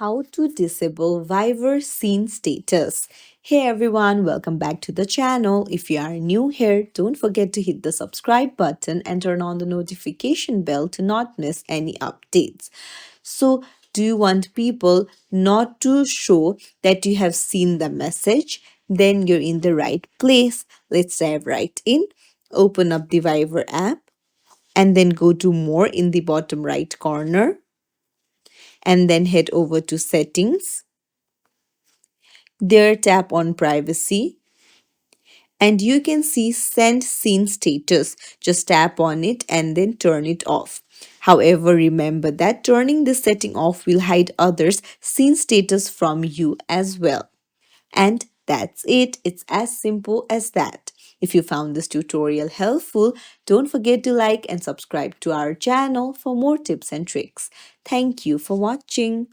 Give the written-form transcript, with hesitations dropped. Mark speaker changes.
Speaker 1: how to disable Viber scene status. Hey everyone, welcome back to the channel. If you are new here, don't forget to hit the subscribe button and turn on the notification bell to not miss any updates. So, do you want people not to show that you have seen the message? Then you're in the right place. Let's dive right in. Open up the Viber app and then go to more in the bottom right corner and then head over to settings. There tap on privacy and you can see send scene status. Just tap on it and then turn it off. However, remember that turning this setting off will hide others' scene status from you as well. And that's it. It's as simple as that. If you found this tutorial helpful, don't forget to like and subscribe to our channel for more tips and tricks. Thank you for watching.